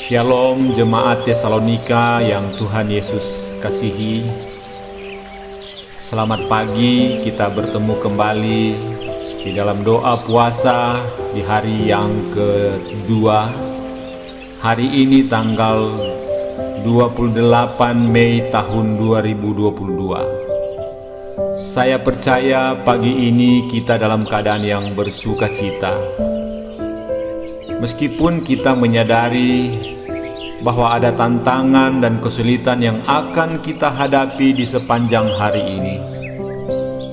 Shalom jemaat Tesalonika yang Tuhan Yesus kasihi. Selamat pagi, kita bertemu kembali di dalam doa puasa di hari yang kedua. Hari ini tanggal 28 Mei tahun 2022. Saya percaya pagi ini kita dalam keadaan yang bersuka cita. Meskipun kita menyadari bahwa ada tantangan dan kesulitan yang akan kita hadapi di sepanjang hari ini,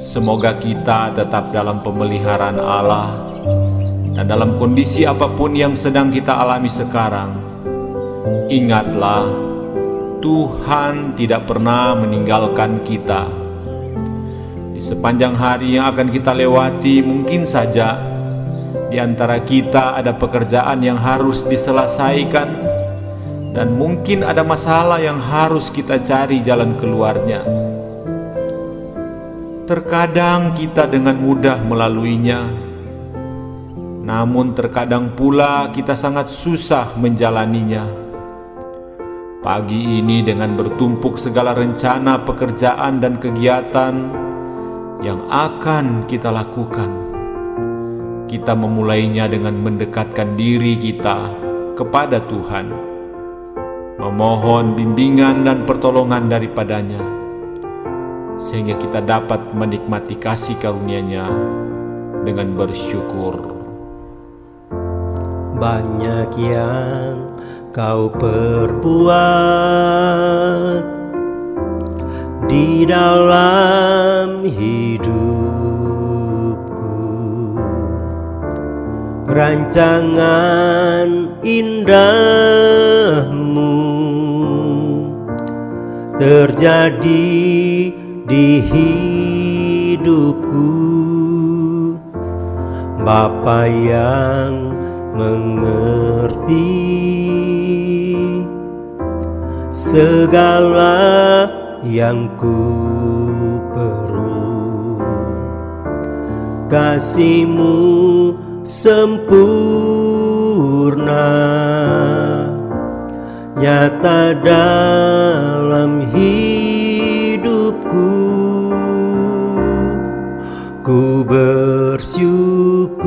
semoga kita tetap dalam pemeliharaan Allah, dan dalam kondisi apapun yang sedang kita alami sekarang, ingatlah Tuhan tidak pernah meninggalkan kita. Di sepanjang hari yang akan kita lewati, mungkin saja di antara kita ada pekerjaan yang harus diselesaikan, dan mungkin ada masalah yang harus kita cari jalan keluarnya. Terkadang kita dengan mudah melaluinya, namun terkadang pula kita sangat susah menjalaninya. Pagi ini dengan bertumpuk segala rencana pekerjaan dan kegiatan yang akan kita lakukan, kita memulainya dengan mendekatkan diri kita kepada Tuhan, memohon bimbingan dan pertolongan daripadanya, sehingga kita dapat menikmati kasih karunia-Nya dengan bersyukur. Banyak yang kau perbuat di dalam hidupku, rancangan indahmu terjadi di hidupku. Bapa yang mengerti segala yang ku perlu, kasih-Mu sempurna nyata dalam hidupku. Ku bersyukur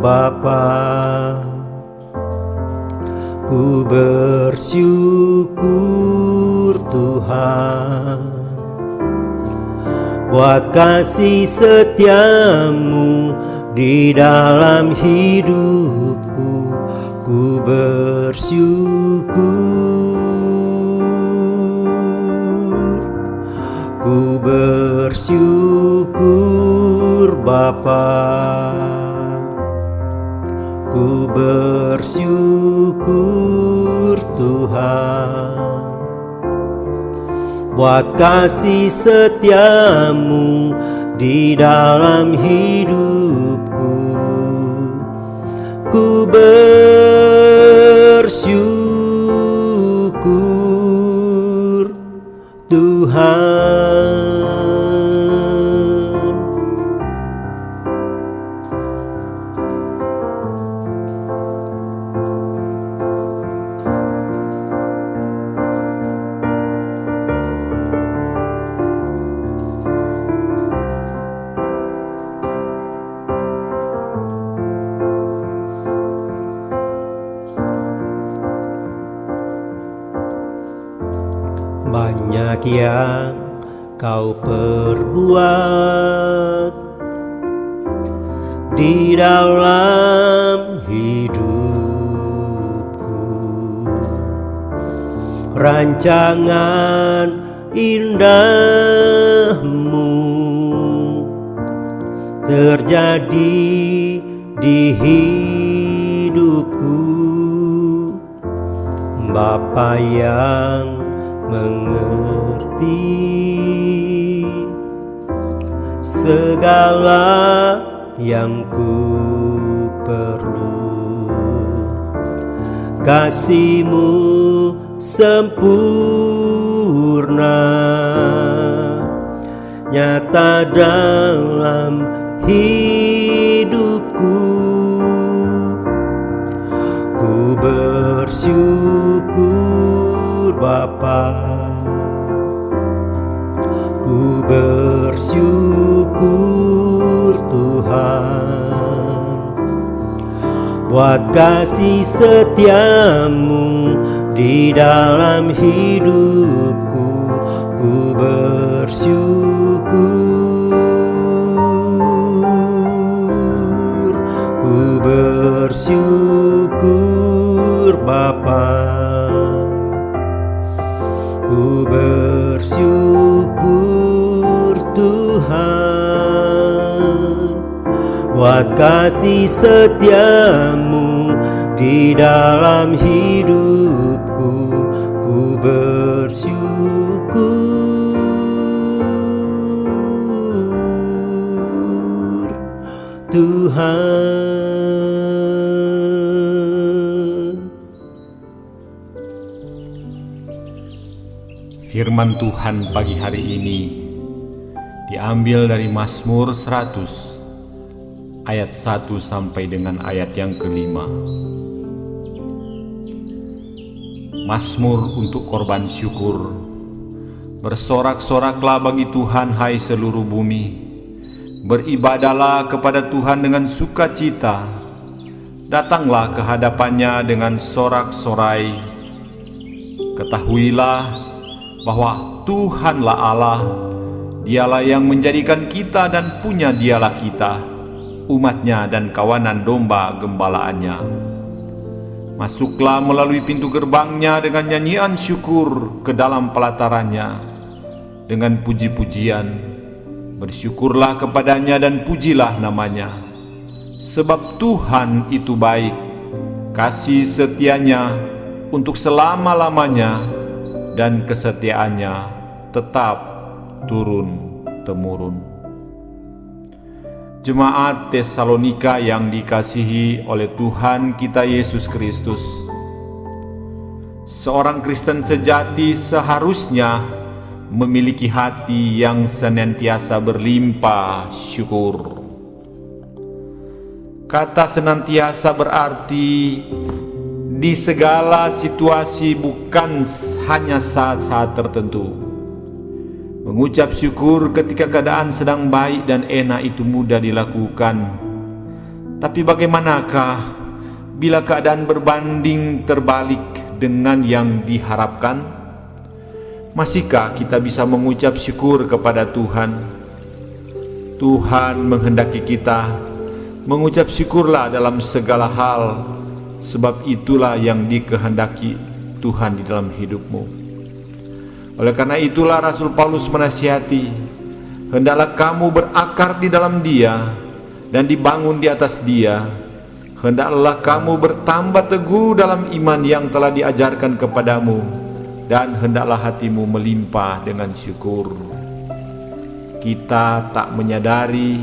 Bapa, ku bersyukur Tuhan, buat kasih setia-Mu di dalam hidupku. Ku bersyukur, ku bersyukur Bapa, ku bersyukur Tuhan, buat kasih setia-Mu di dalam hidupku. Ku bersyukur Tuhan. Banyak yang kau perbuat di dalam hidupku, rancangan indahmu terjadi di hidupku. Bapa yang mengerti segala yang ku perlu, kasih-Mu sempurna nyata dalam hidupku. Ku bersyukur Buat kasih setiamu di dalam hidupku, ku bersyukur, ku bersyukur Bapa, ku bersyukur Tuhan, buat kasih setiamu di dalam hidupku, ku bersyukur Tuhan. Firman Tuhan pagi hari ini diambil dari Mazmur 100 ayat 1 sampai dengan ayat yang ke-5. Mazmur untuk korban syukur. Bersorak-soraklah bagi Tuhan, hai seluruh bumi. Beribadahlah kepada Tuhan dengan sukacita. Datanglah ke hadapannya dengan sorak-sorai. Ketahuilah bahwa Tuhanlah Allah. Dialah yang menjadikan kita dan punya dialah kita, umatnya dan kawanan domba gembalaannya. Masuklah melalui pintu gerbangnya dengan nyanyian syukur, ke dalam pelatarannya dengan puji-pujian. Bersyukurlah kepadanya dan pujilah namanya. Sebab Tuhan itu baik, kasih setianya untuk selama-lamanya, dan kesetiaannya tetap turun-temurun. Jemaat Tesalonika yang dikasihi oleh Tuhan kita Yesus Kristus, seorang Kristen sejati seharusnya memiliki hati yang senantiasa berlimpah syukur. Kata senantiasa berarti di segala situasi, bukan hanya saat-saat tertentu. Mengucap syukur ketika keadaan sedang baik dan enak itu mudah dilakukan. Tapi bagaimanakah bila keadaan berbanding terbalik dengan yang diharapkan? Masihkah kita bisa mengucap syukur kepada Tuhan? Tuhan menghendaki kita mengucap syukurlah dalam segala hal, sebab itulah yang dikehendaki Tuhan di dalam hidupmu. Oleh karena itulah Rasul Paulus menasihati, hendaklah kamu berakar di dalam Dia dan dibangun di atas Dia. Hendaklah kamu bertambah teguh dalam iman yang telah diajarkan kepadamu, dan hendaklah hatimu melimpah dengan syukur. Kita tak menyadari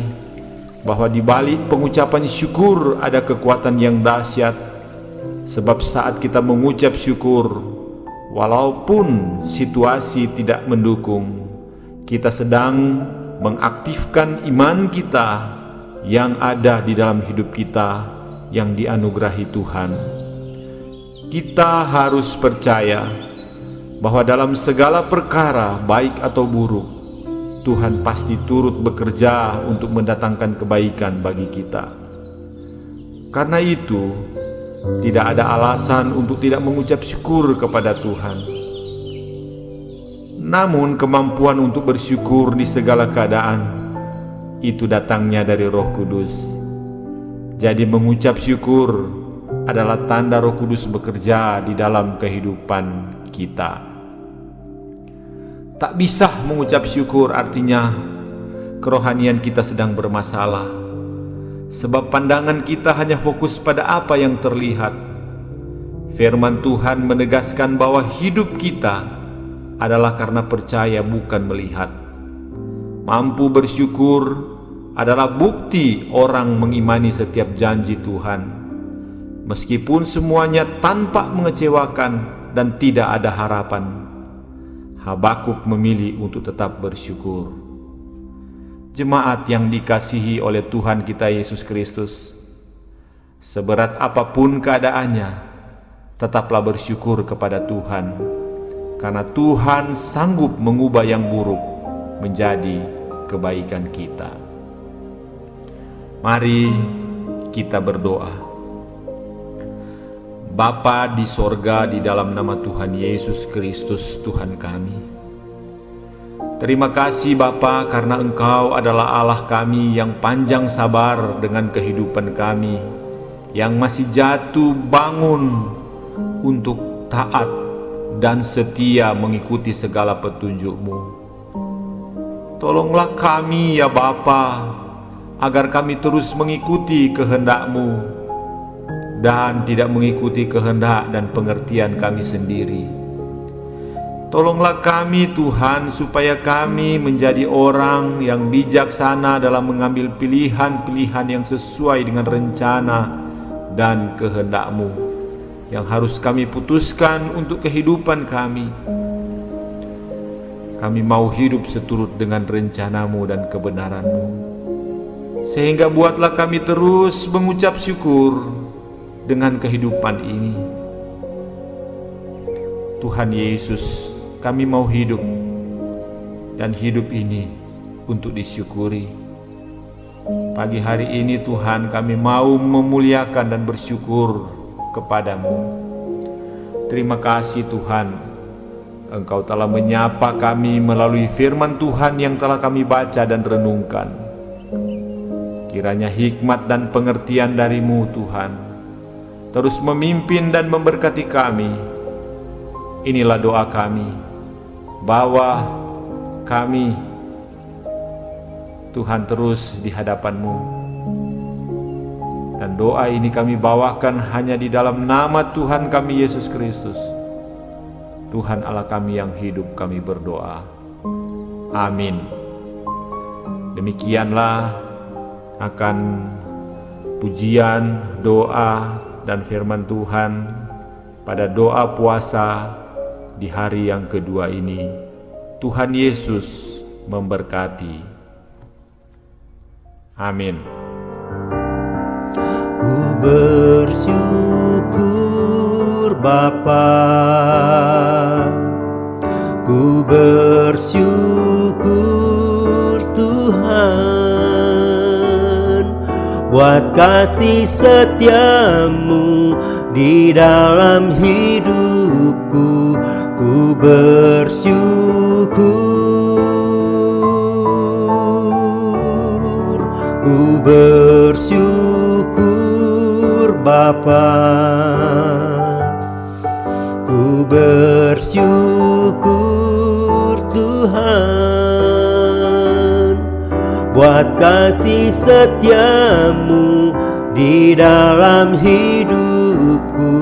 bahwa di balik pengucapan syukur ada kekuatan yang dahsyat. Sebab saat kita mengucap syukur, walaupun situasi tidak mendukung, kita sedang mengaktifkan iman kita yang ada di dalam hidup kita yang dianugerahi Tuhan. Kita harus percaya bahwa dalam segala perkara, baik atau buruk, Tuhan pasti turut bekerja untuk mendatangkan kebaikan bagi kita. Karena itu, tidak ada alasan untuk tidak mengucap syukur kepada Tuhan. Namun kemampuan untuk bersyukur di segala keadaan itu datangnya dari Roh Kudus. Jadi mengucap syukur adalah tanda Roh Kudus bekerja di dalam kehidupan kita. Tak bisa mengucap syukur artinya kerohanian kita sedang bermasalah. Sebab pandangan kita hanya fokus pada apa yang terlihat. Firman Tuhan menegaskan bahwa hidup kita adalah karena percaya, bukan melihat. Mampu bersyukur adalah bukti orang mengimani setiap janji Tuhan, meskipun semuanya tanpa mengecewakan dan tidak ada harapan. Habakuk memilih untuk tetap bersyukur. Jemaat yang dikasihi oleh Tuhan kita Yesus Kristus, seberat apapun keadaannya, tetaplah bersyukur kepada Tuhan, karena Tuhan sanggup mengubah yang buruk menjadi kebaikan kita. Mari kita berdoa. Bapa di sorga, di dalam nama Tuhan Yesus Kristus Tuhan kami. Terima kasih Bapa, karena Engkau adalah Allah kami yang panjang sabar dengan kehidupan kami, yang masih jatuh bangun untuk taat dan setia mengikuti segala petunjuk-Mu. Tolonglah kami ya Bapa, agar kami terus mengikuti kehendak-Mu dan tidak mengikuti kehendak dan pengertian kami sendiri. Tolonglah kami Tuhan, supaya kami menjadi orang yang bijaksana dalam mengambil pilihan-pilihan yang sesuai dengan rencana dan kehendak-Mu yang harus kami putuskan untuk kehidupan kami. Kami mau hidup seturut dengan rencana-Mu dan kebenaran-Mu, sehingga buatlah kami terus mengucap syukur dengan kehidupan ini. Tuhan Yesus, kami mau hidup, dan hidup ini untuk disyukuri. Pagi hari ini Tuhan, kami mau memuliakan dan bersyukur kepada-Mu. Terima kasih Tuhan, Engkau telah menyapa kami melalui firman Tuhan yang telah kami baca dan renungkan. Kiranya hikmat dan pengertian dari-Mu Tuhan terus memimpin dan memberkati kami. Inilah doa kami, bahwa kami Tuhan terus di hadapan-Mu. Dan doa ini kami bawakan hanya di dalam nama Tuhan kami Yesus Kristus, Tuhan Allah kami yang hidup, kami berdoa. Amin. Demikianlah akan pujian, doa, dan firman Tuhan pada doa puasa di hari yang kedua ini. Tuhan Yesus memberkati. Amin. Ku bersyukur Bapa, ku bersyukur Tuhan, buat kasih setia-Mu di dalam hidupku. Ku bersyukur, ku bersyukur Bapa, ku bersyukur Tuhan, buat kasih setia-Mu di dalam hidupku.